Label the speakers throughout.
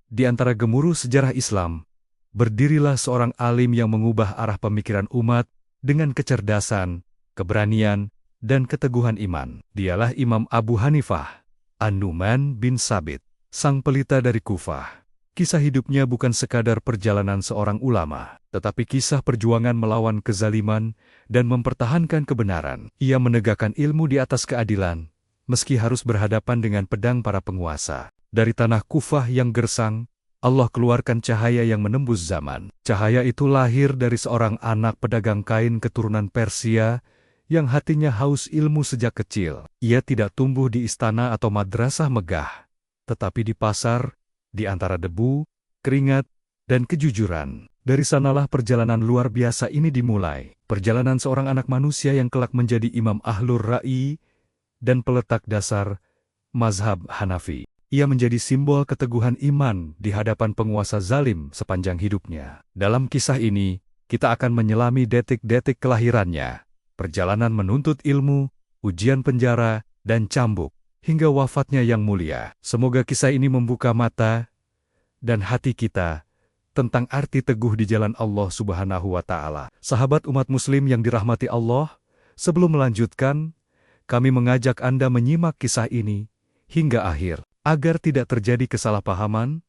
Speaker 1: Di antara gemuruh sejarah Islam, berdirilah seorang alim yang mengubah arah pemikiran umat dengan kecerdasan, keberanian, dan keteguhan iman. Dialah Imam Abu Hanifah, An-Nu'man bin Sabit, sang pelita dari Kufah. Kisah hidupnya bukan sekadar perjalanan seorang ulama, tetapi kisah perjuangan melawan kezaliman dan mempertahankan kebenaran. Ia menegakkan ilmu di atas keadilan, meski harus berhadapan dengan pedang para penguasa. Dari tanah Kufah yang gersang, Allah keluarkan cahaya yang menembus zaman. Cahaya itu lahir dari seorang anak pedagang kain keturunan Persia yang hatinya haus ilmu sejak kecil. Ia tidak tumbuh di istana atau madrasah megah, tetapi di pasar, di antara debu, keringat, dan kejujuran. Dari sanalah perjalanan luar biasa ini dimulai. Perjalanan seorang anak manusia yang kelak menjadi imam ahlur ra'i dan peletak dasar mazhab Hanafi. Ia menjadi simbol keteguhan iman di hadapan penguasa zalim sepanjang hidupnya. Dalam kisah ini, kita akan menyelami detik-detik kelahirannya, perjalanan menuntut ilmu, ujian penjara, dan cambuk, hingga wafatnya yang mulia. Semoga kisah ini membuka mata dan hati kita tentang arti teguh di jalan Allah Subhanahu wa Ta'ala. Sahabat umat Muslim yang dirahmati Allah, sebelum melanjutkan, kami mengajak Anda menyimak kisah ini hingga akhir. Agar tidak terjadi kesalahpahaman,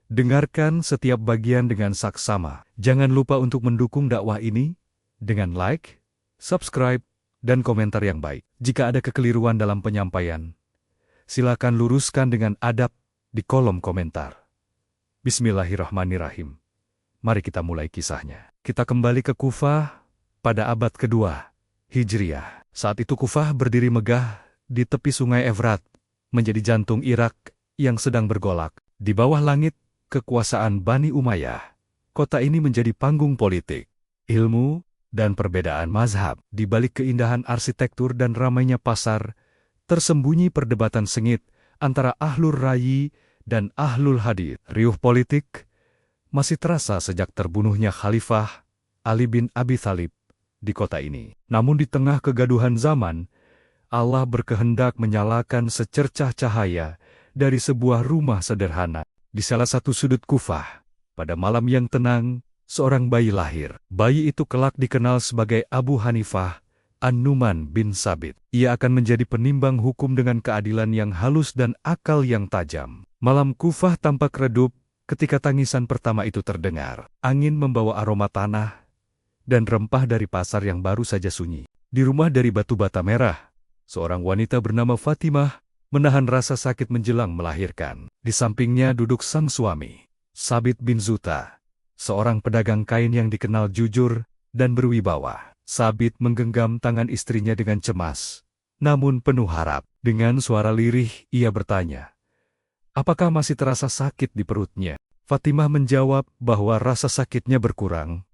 Speaker 1: dengarkan setiap bagian dengan saksama. Jangan lupa untuk mendukung dakwah ini dengan like, subscribe, dan komentar yang baik. Jika ada kekeliruan dalam penyampaian, silakan luruskan dengan adab di kolom komentar. Bismillahirrahmanirrahim. Mari kita mulai kisahnya. Kita kembali ke Kufah pada abad kedua Hijriah. Saat itu Kufah berdiri megah di tepi sungai Efrat, menjadi jantung Irak yang sedang bergolak. Di bawah langit kekuasaan Bani Umayyah, kota ini menjadi panggung politik, ilmu, dan perbedaan mazhab. Di balik keindahan arsitektur dan ramainya pasar, tersembunyi perdebatan sengit antara ahlur ra'i dan ahlul hadits. Riuh politik masih terasa sejak terbunuhnya Khalifah Ali bin Abi Thalib di kota ini. Namun di tengah kegaduhan zaman, Allah berkehendak menyalakan secercah cahaya dari sebuah rumah sederhana. Di salah satu sudut Kufah, pada malam yang tenang, seorang bayi lahir. Bayi itu kelak dikenal sebagai Abu Hanifah, An-Nu'man bin Sabit. Ia akan menjadi penimbang hukum dengan keadilan yang halus dan akal yang tajam. Malam Kufah tampak redup ketika tangisan pertama itu terdengar. Angin membawa aroma tanah dan rempah dari pasar yang baru saja sunyi. Di rumah dari batu bata merah, seorang wanita bernama Fatimah menahan rasa sakit menjelang melahirkan. Di sampingnya duduk sang suami, Sabit bin Zuta, seorang pedagang kain yang dikenal jujur dan berwibawa. Sabit menggenggam tangan istrinya dengan cemas, namun penuh harap. Dengan suara lirih, ia bertanya, "Apakah masih terasa sakit di perutnya?" Fatimah menjawab bahwa rasa sakitnya berkurang.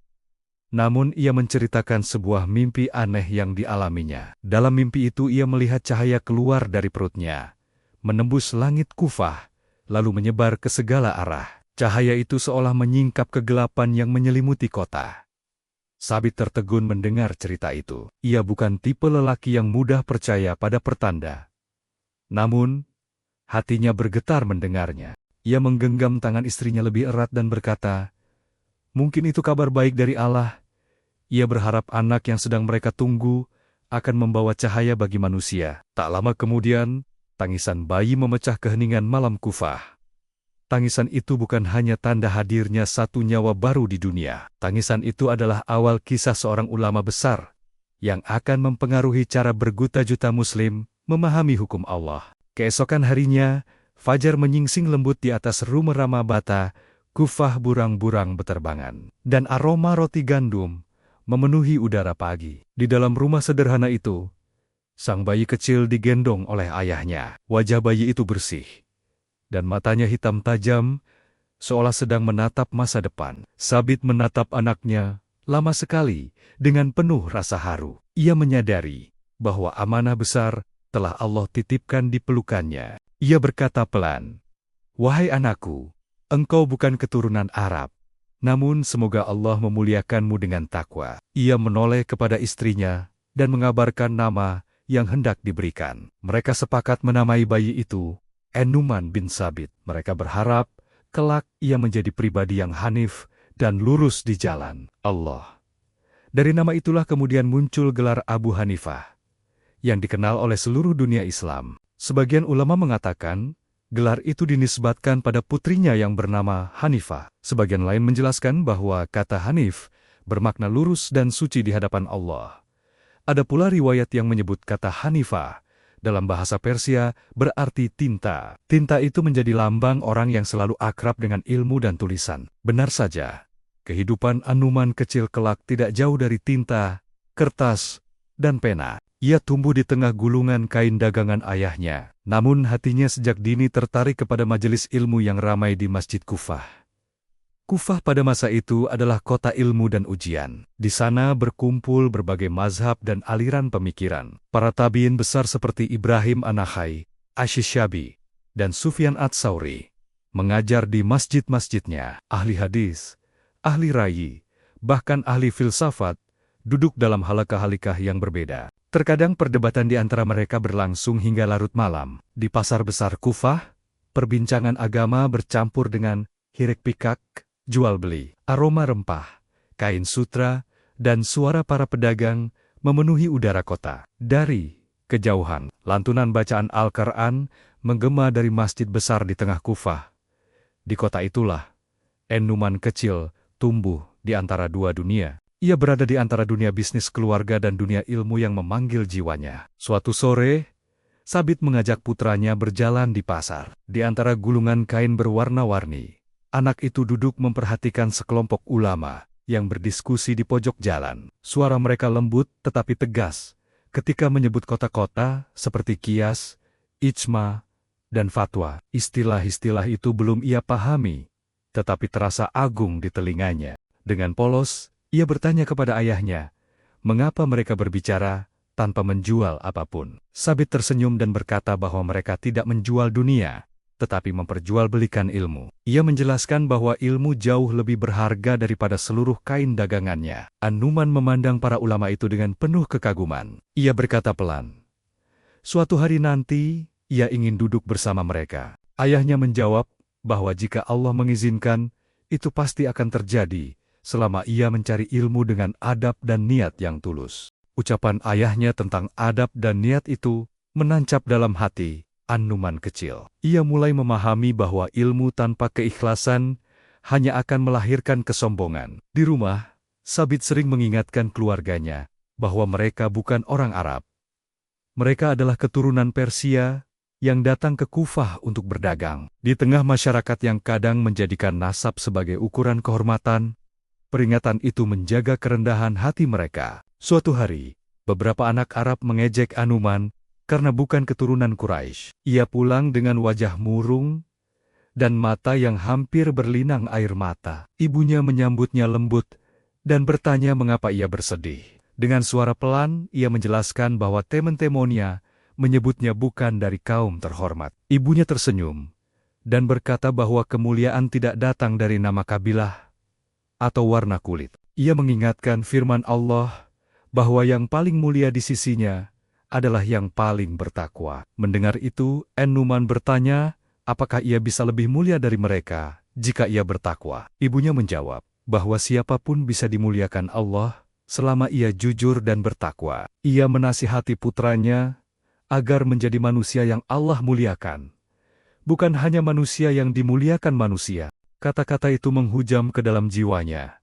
Speaker 1: Namun ia menceritakan sebuah mimpi aneh yang dialaminya. Dalam mimpi itu ia melihat cahaya keluar dari perutnya, menembus langit Kufah, lalu menyebar ke segala arah. Cahaya itu seolah menyingkap kegelapan yang menyelimuti kota. Sabit tertegun mendengar cerita itu. Ia bukan tipe lelaki yang mudah percaya pada pertanda. Namun, hatinya bergetar mendengarnya. Ia menggenggam tangan istrinya lebih erat dan berkata, "Mungkin itu kabar baik dari Allah." Ia berharap anak yang sedang mereka tunggu akan membawa cahaya bagi manusia. Tak lama kemudian, tangisan bayi memecah keheningan malam Kufah. Tangisan itu bukan hanya tanda hadirnya satu nyawa baru di dunia. Tangisan itu adalah awal kisah seorang ulama besar yang akan mempengaruhi cara berjuta-juta Muslim memahami hukum Allah. Keesokan harinya, fajar menyingsing lembut di atas rumah rama bata, Kufah burang-burang beterbangan, dan aroma roti gandum memenuhi udara pagi. Di dalam rumah sederhana itu, sang bayi kecil digendong oleh ayahnya. Wajah bayi itu bersih, dan matanya hitam tajam, seolah sedang menatap masa depan. Sabit menatap anaknya lama sekali dengan penuh rasa haru. Ia menyadari bahwa amanah besar telah Allah titipkan di pelukannya. Ia berkata pelan, "Wahai anakku, engkau bukan keturunan Arab. Namun semoga Allah memuliakanmu dengan takwa." Ia menoleh kepada istrinya dan mengabarkan nama yang hendak diberikan. Mereka sepakat menamai bayi itu An-Nu'man bin Sabit. Mereka berharap kelak ia menjadi pribadi yang hanif dan lurus di jalan Allah. Dari nama itulah kemudian muncul gelar Abu Hanifah, yang dikenal oleh seluruh dunia Islam. Sebagian ulama mengatakan, gelar itu dinisbatkan pada putrinya yang bernama Hanifah. Sebagian lain menjelaskan bahwa kata Hanif bermakna lurus dan suci di hadapan Allah. Ada pula riwayat yang menyebut kata Hanifah dalam bahasa Persia berarti tinta. Tinta itu menjadi lambang orang yang selalu akrab dengan ilmu dan tulisan. Benar saja, kehidupan An-Nu'man kecil kelak tidak jauh dari tinta, kertas, dan pena. Ia tumbuh di tengah gulungan kain dagangan ayahnya. Namun hatinya sejak dini tertarik kepada majelis ilmu yang ramai di Masjid Kufah. Kufah pada masa itu adalah kota ilmu dan ujian. Di sana berkumpul berbagai mazhab dan aliran pemikiran. Para tabi'in besar seperti Ibrahim An-Nakhai, Asy-Syabi, dan Sufyan Ats-Tsauri mengajar di masjid-masjidnya. Ahli hadis, ahli ra'yi, bahkan ahli filsafat duduk dalam halaqah-halaqah yang berbeda. Terkadang perdebatan di antara mereka berlangsung hingga larut malam. Di pasar besar Kufah, perbincangan agama bercampur dengan hiruk-pikuk, jual-beli, aroma rempah, kain sutra, dan suara para pedagang memenuhi udara kota. Dari kejauhan, lantunan bacaan Al-Quran menggema dari masjid besar di tengah Kufah. Di kota itulah, An-Nu'man kecil tumbuh di antara dua dunia. Ia berada di antara dunia bisnis keluarga dan dunia ilmu yang memanggil jiwanya. Suatu sore, Sabit mengajak putranya berjalan di pasar. Di antara gulungan kain berwarna-warni, anak itu duduk memperhatikan sekelompok ulama yang berdiskusi di pojok jalan. Suara mereka lembut tetapi tegas ketika menyebut kota-kota seperti kias, ijma, dan fatwa. Istilah-istilah itu belum ia pahami, tetapi terasa agung di telinganya. Dengan polos, ia bertanya kepada ayahnya, mengapa mereka berbicara tanpa menjual apapun. Sabit tersenyum dan berkata bahwa mereka tidak menjual dunia, tetapi memperjualbelikan ilmu. Ia menjelaskan bahwa ilmu jauh lebih berharga daripada seluruh kain dagangannya. An-Nu'man memandang para ulama itu dengan penuh kekaguman. Ia berkata pelan, suatu hari nanti, ia ingin duduk bersama mereka. Ayahnya menjawab bahwa jika Allah mengizinkan, itu pasti akan terjadi selama ia mencari ilmu dengan adab dan niat yang tulus. Ucapan ayahnya tentang adab dan niat itu menancap dalam hati An-Nu'man kecil. Ia mulai memahami bahwa ilmu tanpa keikhlasan hanya akan melahirkan kesombongan. Di rumah, Sabit sering mengingatkan keluarganya bahwa mereka bukan orang Arab. Mereka adalah keturunan Persia yang datang ke Kufah untuk berdagang. Di tengah masyarakat yang kadang menjadikan nasab sebagai ukuran kehormatan, peringatan itu menjaga kerendahan hati mereka. Suatu hari, beberapa anak Arab mengejek An-Nu'man karena bukan keturunan Quraisy. Ia pulang dengan wajah murung dan mata yang hampir berlinang air mata. Ibunya menyambutnya lembut dan bertanya mengapa ia bersedih. Dengan suara pelan, ia menjelaskan bahwa teman-temannya menyebutnya bukan dari kaum terhormat. Ibunya tersenyum dan berkata bahwa kemuliaan tidak datang dari nama kabilah atau warna kulit. Ia mengingatkan firman Allah bahwa yang paling mulia di sisinya adalah yang paling bertakwa. Mendengar itu, An-Nu'man bertanya, apakah ia bisa lebih mulia dari mereka jika ia bertakwa? Ibunya menjawab bahwa siapapun bisa dimuliakan Allah selama ia jujur dan bertakwa. Ia menasihati putranya agar menjadi manusia yang Allah muliakan, bukan hanya manusia yang dimuliakan manusia. Kata-kata itu menghujam ke dalam jiwanya,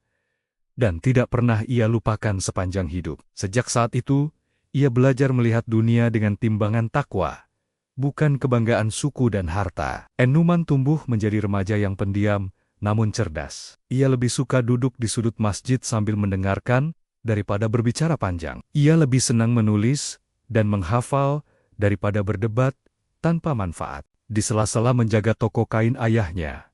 Speaker 1: dan tidak pernah ia lupakan sepanjang hidup. Sejak saat itu, ia belajar melihat dunia dengan timbangan takwa, bukan kebanggaan suku dan harta. An-Nu'man tumbuh menjadi remaja yang pendiam, namun cerdas. Ia lebih suka duduk di sudut masjid sambil mendengarkan, daripada berbicara panjang. Ia lebih senang menulis dan menghafal, daripada berdebat tanpa manfaat. Di sela-sela menjaga toko kain ayahnya,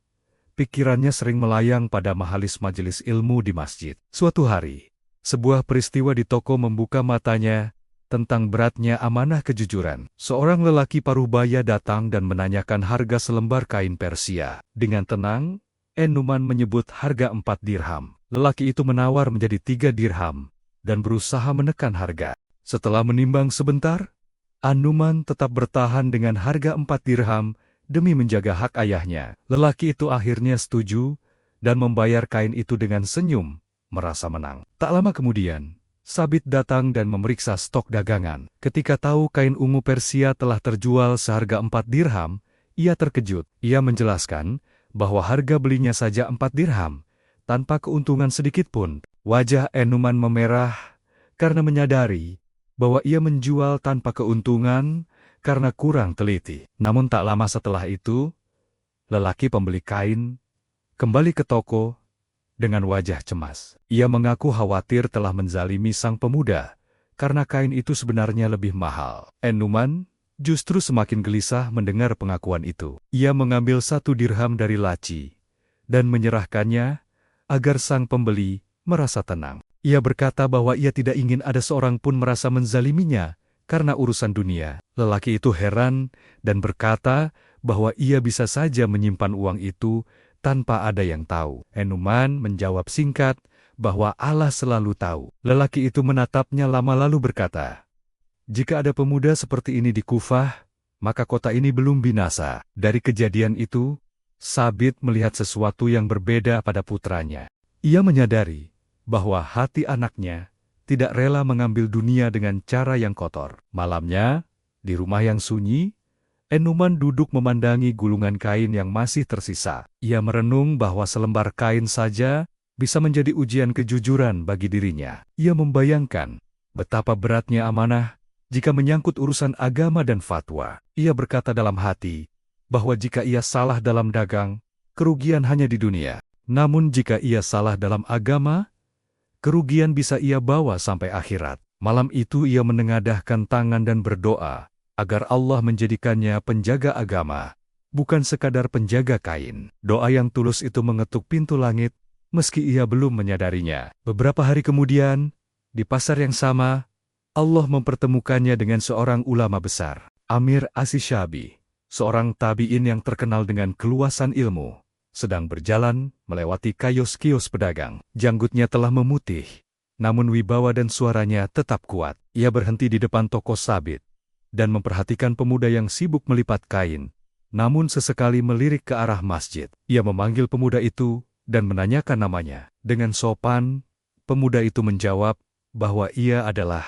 Speaker 1: pikirannya sering melayang pada majelis ilmu di masjid. Suatu hari, sebuah peristiwa di toko membuka matanya tentang beratnya amanah kejujuran. Seorang lelaki parubaya datang dan menanyakan harga selembar kain Persia. Dengan tenang, An-Nu'man menyebut harga 4 dirham. Lelaki itu menawar menjadi 3 dirham dan berusaha menekan harga. Setelah menimbang sebentar, An-Nu'man tetap bertahan dengan harga 4 dirham demi menjaga hak ayahnya. Lelaki itu akhirnya setuju dan membayar kain itu dengan senyum, merasa menang. Tak lama kemudian, Sabit datang dan memeriksa stok dagangan. Ketika tahu kain ungu Persia telah terjual seharga 4 dirham, ia terkejut. Ia menjelaskan bahwa harga belinya saja 4 dirham, tanpa keuntungan sedikitpun. Wajah En-Numan memerah karena menyadari bahwa ia menjual tanpa keuntungan karena kurang teliti. Namun tak lama setelah itu, lelaki pembeli kain kembali ke toko dengan wajah cemas. Ia mengaku khawatir telah menzalimi sang pemuda, karena kain itu sebenarnya lebih mahal. En-Numan justru semakin gelisah mendengar pengakuan itu. Ia mengambil 1 dirham dari laci, dan menyerahkannya, agar sang pembeli merasa tenang. Ia berkata bahwa ia tidak ingin ada seorang pun merasa menzaliminya, karena urusan dunia. Lelaki itu heran, dan berkata bahwa ia bisa saja menyimpan uang itu, tanpa ada yang tahu. En-Numan menjawab singkat bahwa Allah selalu tahu. Lelaki itu menatapnya lama lalu berkata, "Jika ada pemuda seperti ini di Kufah, maka kota ini belum binasa." Dari kejadian itu, Sabit melihat sesuatu yang berbeda pada putranya. Ia menyadari bahwa hati anaknya tidak rela mengambil dunia dengan cara yang kotor. Malamnya, di rumah yang sunyi, En-Numan duduk memandangi gulungan kain yang masih tersisa. Ia merenung bahwa selembar kain saja bisa menjadi ujian kejujuran bagi dirinya. Ia membayangkan betapa beratnya amanah jika menyangkut urusan agama dan fatwa. Ia berkata dalam hati bahwa jika ia salah dalam dagang, kerugian hanya di dunia. Namun jika ia salah dalam agama, kerugian bisa ia bawa sampai akhirat. Malam itu ia menengadahkan tangan dan berdoa agar Allah menjadikannya penjaga agama, bukan sekadar penjaga kain. Doa yang tulus itu mengetuk pintu langit, meski ia belum menyadarinya. Beberapa hari kemudian, di pasar yang sama, Allah mempertemukannya dengan seorang ulama besar, Amir As-Syabi, seorang tabi'in yang terkenal dengan keluasan ilmu, sedang berjalan melewati kios-kios pedagang. Janggutnya telah memutih, namun wibawa dan suaranya tetap kuat. Ia berhenti di depan toko Sabit dan memperhatikan pemuda yang sibuk melipat kain, namun sesekali melirik ke arah masjid. Ia memanggil pemuda itu dan menanyakan namanya. Dengan sopan, pemuda itu menjawab bahwa ia adalah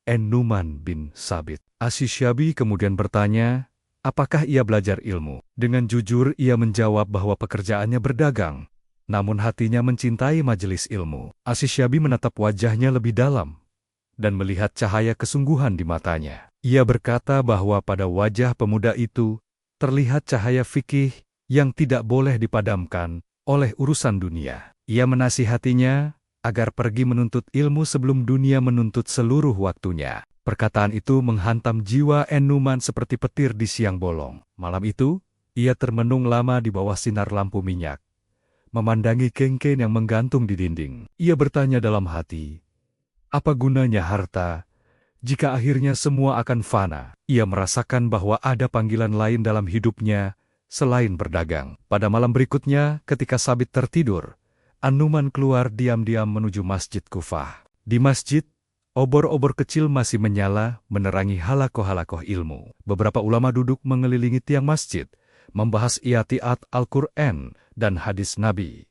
Speaker 1: En-Numan bin Sabit. As-Syabi kemudian bertanya, apakah ia belajar ilmu? Dengan jujur ia menjawab bahwa pekerjaannya berdagang, namun hatinya mencintai majelis ilmu. As-Syabi menatap wajahnya lebih dalam dan melihat cahaya kesungguhan di matanya. Ia berkata bahwa pada wajah pemuda itu terlihat cahaya fikih yang tidak boleh dipadamkan oleh urusan dunia. Ia menasihatinya agar pergi menuntut ilmu sebelum dunia menuntut seluruh waktunya. Perkataan itu menghantam jiwa En-Numan seperti petir di siang bolong. Malam itu, ia termenung lama di bawah sinar lampu minyak, memandangi kengken yang menggantung di dinding. Ia bertanya dalam hati, apa gunanya harta jika akhirnya semua akan fana? Ia merasakan bahwa ada panggilan lain dalam hidupnya selain berdagang. Pada malam berikutnya, ketika Sabit tertidur, En-Numan keluar diam-diam menuju Masjid Kufah. Di masjid, obor-obor kecil masih menyala menerangi halakoh-halakoh ilmu. Beberapa ulama duduk mengelilingi tiang masjid, membahas iyatiat Al-Quran dan hadis Nabi.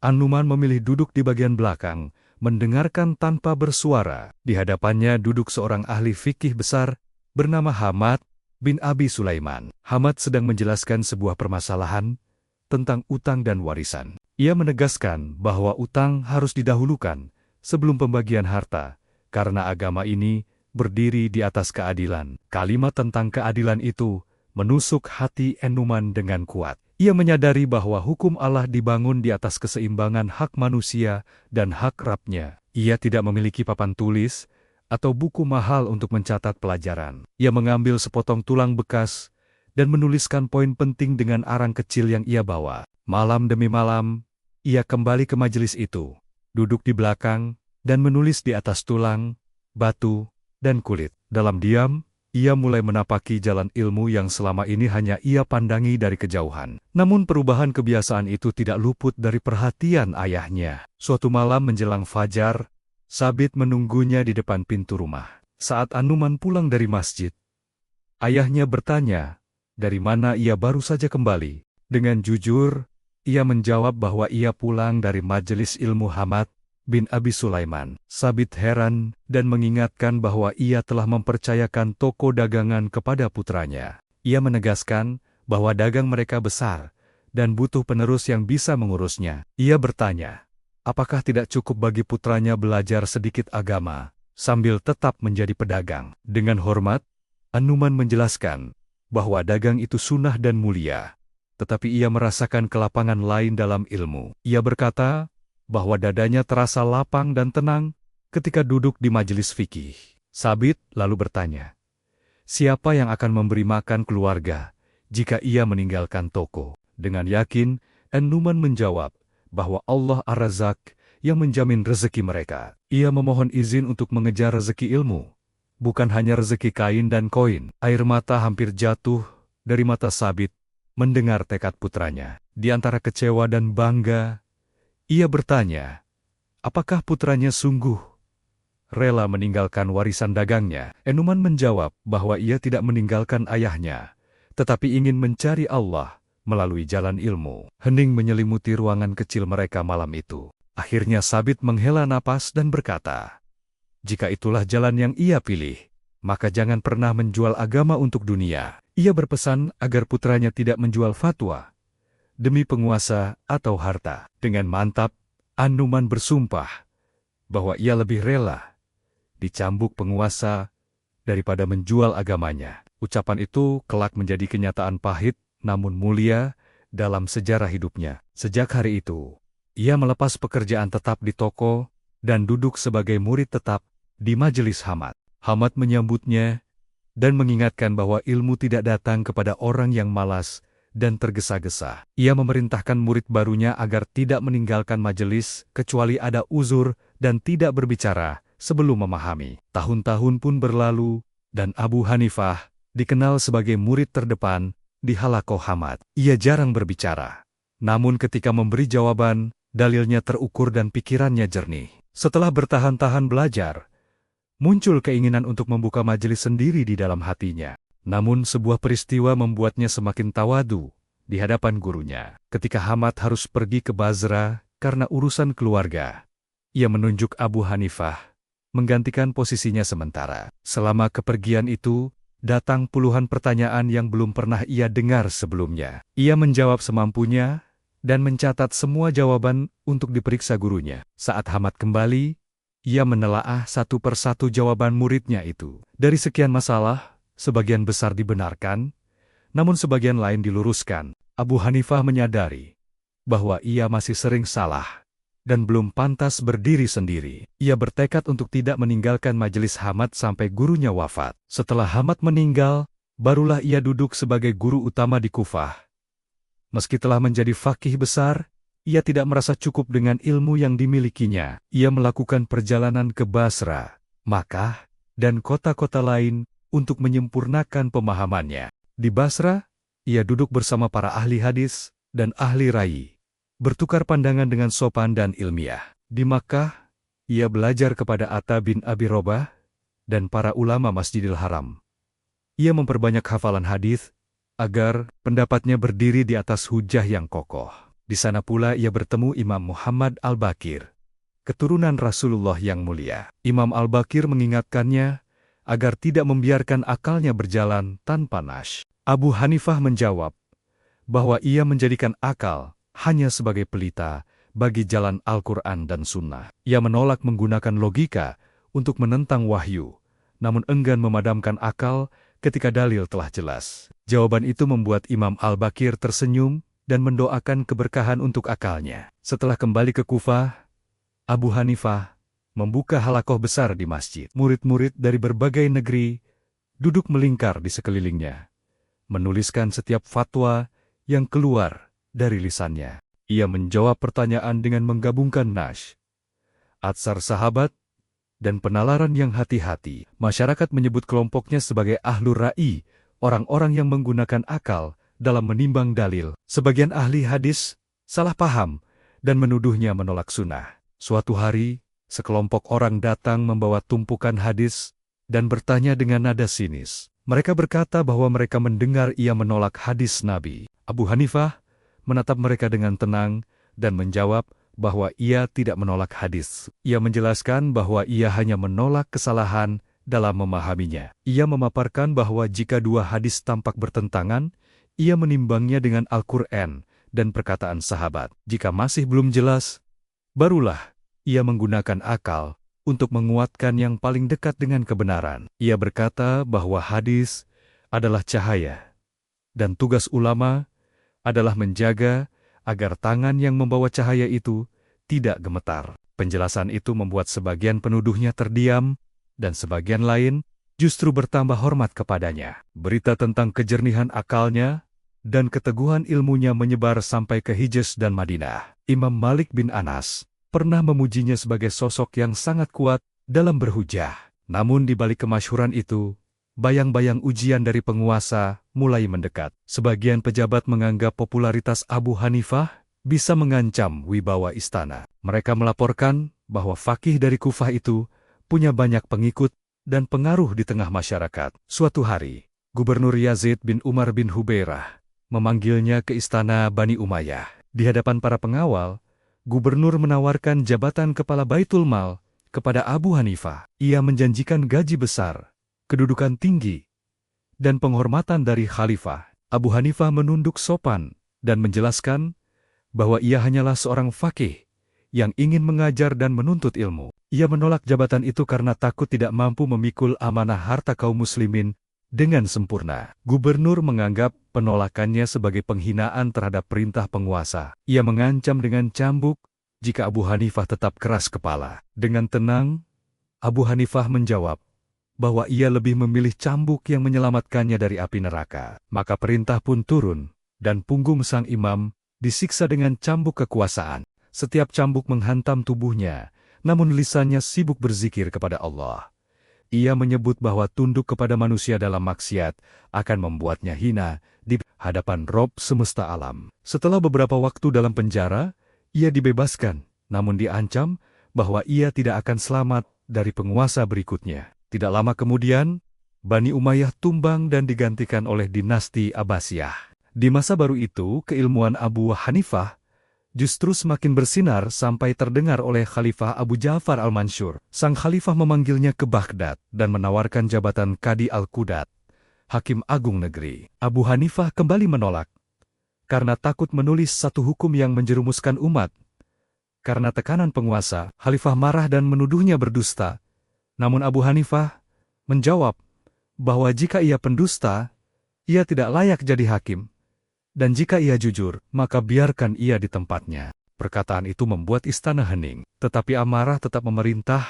Speaker 1: En-Numan memilih duduk di bagian belakang, mendengarkan tanpa bersuara. Di hadapannya duduk seorang ahli fikih besar bernama Hamad bin Abi Sulaiman. Hamad sedang menjelaskan sebuah permasalahan tentang utang dan warisan. Ia menegaskan bahwa utang harus didahulukan sebelum pembagian harta, karena agama ini berdiri di atas keadilan. Kalimat tentang keadilan itu menusuk hati En-Numan dengan kuat. Ia menyadari bahwa hukum Allah dibangun di atas keseimbangan hak manusia dan hak Rabb-Nya. Ia tidak memiliki papan tulis atau buku mahal untuk mencatat pelajaran. Ia mengambil sepotong tulang bekas dan menuliskan poin penting dengan arang kecil yang ia bawa. Malam demi malam, ia kembali ke majelis itu, duduk di belakang, dan menulis di atas tulang, batu, dan kulit. Dalam diam, ia mulai menapaki jalan ilmu yang selama ini hanya ia pandangi dari kejauhan. Namun perubahan kebiasaan itu tidak luput dari perhatian ayahnya. Suatu malam menjelang fajar, Sabit menunggunya di depan pintu rumah. Saat En-Numan pulang dari masjid, ayahnya bertanya dari mana ia baru saja kembali. Dengan jujur, ia menjawab bahwa ia pulang dari majelis ilmu Hamad bin Abi Sulaiman. Sabit heran dan mengingatkan bahwa ia telah mempercayakan toko dagangan kepada putranya. Ia menegaskan bahwa dagang mereka besar dan butuh penerus yang bisa mengurusnya. Ia bertanya, apakah tidak cukup bagi putranya belajar sedikit agama sambil tetap menjadi pedagang? Dengan hormat, An-Nu'man menjelaskan bahwa dagang itu sunnah dan mulia, tetapi ia merasakan kelapangan lain dalam ilmu. Ia berkata bahwa dadanya terasa lapang dan tenang ketika duduk di majelis fikih. Sabit lalu bertanya, siapa yang akan memberi makan keluarga jika ia meninggalkan toko? Dengan yakin, An-Nu'man menjawab bahwa Allah Ar-Razzaq yang menjamin rezeki mereka. Ia memohon izin untuk mengejar rezeki ilmu, bukan hanya rezeki kain dan koin. Air mata hampir jatuh dari mata Sabit mendengar tekad putranya. Di antara kecewa dan bangga, ia bertanya, apakah putranya sungguh rela meninggalkan warisan dagangnya? An-Nu'man menjawab bahwa ia tidak meninggalkan ayahnya, tetapi ingin mencari Allah melalui jalan ilmu. Hening menyelimuti ruangan kecil mereka malam itu. Akhirnya Sabit menghela napas dan berkata, jika itulah jalan yang ia pilih, maka jangan pernah menjual agama untuk dunia. Ia berpesan agar putranya tidak menjual fatwa demi penguasa atau harta. Dengan mantap, An-Nu'man bersumpah bahwa ia lebih rela dicambuk penguasa daripada menjual agamanya. Ucapan itu kelak menjadi kenyataan pahit namun mulia dalam sejarah hidupnya. Sejak hari itu, ia melepas pekerjaan tetap di toko dan duduk sebagai murid tetap di majelis Hamad. Hamad menyambutnya dan mengingatkan bahwa ilmu tidak datang kepada orang yang malas dan tergesa-gesa. Ia memerintahkan murid barunya agar tidak meninggalkan majelis kecuali ada uzur dan tidak berbicara sebelum memahami. Tahun-tahun pun berlalu dan Abu Hanifah dikenal sebagai murid terdepan di halaqah Hamad. Ia jarang berbicara, namun ketika memberi jawaban, dalilnya terukur dan pikirannya jernih. Setelah bertahan-tahan belajar, muncul keinginan untuk membuka majelis sendiri di dalam hatinya. Namun sebuah peristiwa membuatnya semakin tawadu di hadapan gurunya. Ketika Hamad harus pergi ke Basra karena urusan keluarga, ia menunjuk Abu Hanifah menggantikan posisinya sementara. Selama kepergian itu, datang puluhan pertanyaan yang belum pernah ia dengar sebelumnya. Ia menjawab semampunya dan mencatat semua jawaban untuk diperiksa gurunya. Saat Hamad kembali, ia menelaah satu persatu jawaban muridnya itu. Dari sekian masalah, sebagian besar dibenarkan, namun sebagian lain diluruskan. Abu Hanifah menyadari bahwa ia masih sering salah dan belum pantas berdiri sendiri. Ia bertekad untuk tidak meninggalkan majelis Hamad sampai gurunya wafat. Setelah Hamad meninggal, barulah ia duduk sebagai guru utama di Kufah. Meski telah menjadi faqih besar, ia tidak merasa cukup dengan ilmu yang dimilikinya. Ia melakukan perjalanan ke Basra, Makkah, dan kota-kota lain untuk menyempurnakan pemahamannya. Di Basra, ia duduk bersama para ahli hadis dan ahli ra'i, bertukar pandangan dengan sopan dan ilmiah. Di Makkah, ia belajar kepada Atta bin Abi Robah dan para ulama Masjidil Haram. Ia memperbanyak hafalan hadis agar pendapatnya berdiri di atas hujah yang kokoh. Di sana pula ia bertemu Imam Muhammad Al-Baqir, keturunan Rasulullah yang mulia. Imam Al-Baqir mengingatkannya agar tidak membiarkan akalnya berjalan tanpa nash. Abu Hanifah menjawab bahwa ia menjadikan akal hanya sebagai pelita bagi jalan Al-Quran dan Sunnah. Ia menolak menggunakan logika untuk menentang wahyu, namun enggan memadamkan akal ketika dalil telah jelas. Jawaban itu membuat Imam Al-Baqir tersenyum dan mendoakan keberkahan untuk akalnya. Setelah kembali ke Kufah, Abu Hanifah membuka halaqah besar di masjid. Murid-murid dari berbagai negeri duduk melingkar di sekelilingnya, menuliskan setiap fatwa yang keluar dari lisannya. Ia menjawab pertanyaan dengan menggabungkan nash, atsar sahabat, dan penalaran yang hati-hati. Masyarakat menyebut kelompoknya sebagai ahlur ra'i, orang-orang yang menggunakan akal dalam menimbang dalil. Sebagian ahli hadis salah paham dan menuduhnya menolak sunnah. Suatu hari, sekelompok orang datang membawa tumpukan hadis dan bertanya dengan nada sinis, Mereka berkata bahwa mereka mendengar ia menolak hadis Nabi. Abu Hanifah menatap mereka dengan tenang dan menjawab bahwa ia tidak menolak hadis. Ia menjelaskan bahwa ia hanya menolak kesalahan dalam memahaminya. Ia memaparkan bahwa jika dua hadis tampak bertentangan, ia menimbangnya dengan Al-Quran dan perkataan sahabat. Jika masih belum jelas, barulah ia menggunakan akal untuk menguatkan yang paling dekat dengan kebenaran. Ia berkata bahwa hadis adalah cahaya, dan tugas ulama adalah menjaga agar tangan yang membawa cahaya itu tidak gemetar. Penjelasan itu membuat sebagian penuduhnya terdiam, dan sebagian lain justru bertambah hormat kepadanya. Berita tentang kejernihan akalnya dan keteguhan ilmunya menyebar sampai ke Hijaz dan Madinah. Imam Malik bin Anas pernah memujinya sebagai sosok yang sangat kuat dalam berhujah. Namun di balik kemasyhuran itu, bayang-bayang ujian dari penguasa mulai mendekat. Sebagian pejabat menganggap popularitas Abu Hanifah bisa mengancam wibawa istana. Mereka melaporkan bahwa faqih dari Kufah itu punya banyak pengikut dan pengaruh di tengah masyarakat. Suatu hari, Gubernur Yazid bin Umar bin Hubairah memanggilnya ke istana Bani Umayyah. Di hadapan para pengawal, Gubernur menawarkan jabatan kepala Baitul Mal kepada Abu Hanifah. Ia menjanjikan gaji besar, kedudukan tinggi, dan penghormatan dari khalifah. Abu Hanifah menunduk sopan dan menjelaskan bahwa ia hanyalah seorang faqih yang ingin mengajar dan menuntut ilmu. Ia menolak jabatan itu karena takut tidak mampu memikul amanah harta kaum muslimin dengan sempurna. Gubernur menganggap penolakannya sebagai penghinaan terhadap perintah penguasa. Ia mengancam dengan cambuk jika Abu Hanifah tetap keras kepala. Dengan tenang, Abu Hanifah menjawab bahwa ia lebih memilih cambuk yang menyelamatkannya dari api neraka. Maka perintah pun turun, dan punggung sang imam disiksa dengan cambuk kekuasaan. Setiap cambuk menghantam tubuhnya, namun lisannya sibuk berzikir kepada Allah. Ia menyebut bahwa tunduk kepada manusia dalam maksiat akan membuatnya hina di hadapan Rob semesta alam. Setelah beberapa waktu dalam penjara, ia dibebaskan, namun diancam bahwa ia tidak akan selamat dari penguasa berikutnya. Tidak lama kemudian, Bani Umayyah tumbang dan digantikan oleh dinasti Abbasiyah. Di masa baru itu, keilmuan Abu Hanifah justru semakin bersinar sampai terdengar oleh Khalifah Abu Ja'far al-Mansur. Sang khalifah memanggilnya ke Baghdad dan menawarkan jabatan Qadi al-Qudat, Hakim Agung Negeri. Abu Hanifah kembali menolak, karena takut menulis satu hukum yang menjerumuskan umat. Karena tekanan penguasa, khalifah marah dan menuduhnya berdusta. Namun Abu Hanifah menjawab bahwa jika ia pendusta, ia tidak layak jadi hakim. Dan jika ia jujur, maka biarkan ia di tempatnya. Perkataan itu membuat istana hening, tetapi amarah tetap memerintah,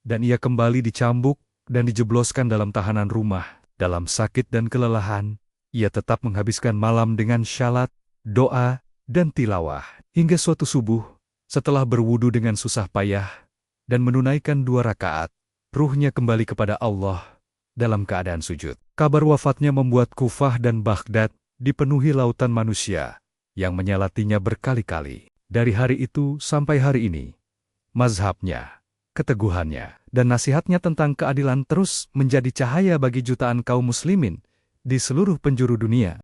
Speaker 1: dan ia kembali dicambuk dan dijebloskan dalam tahanan rumah. Dalam sakit dan kelelahan, ia tetap menghabiskan malam dengan syalat, doa, dan tilawah. Hingga suatu subuh, setelah berwudu dengan susah payah, dan menunaikan 2 rakaat, ruhnya kembali kepada Allah dalam keadaan sujud. Kabar wafatnya membuat Kufah dan Baghdad dipenuhi lautan manusia yang menyalatinya berkali-kali. Dari hari itu sampai hari ini, mazhabnya, keteguhannya, dan nasihatnya tentang keadilan terus menjadi cahaya bagi jutaan kaum muslimin di seluruh penjuru dunia.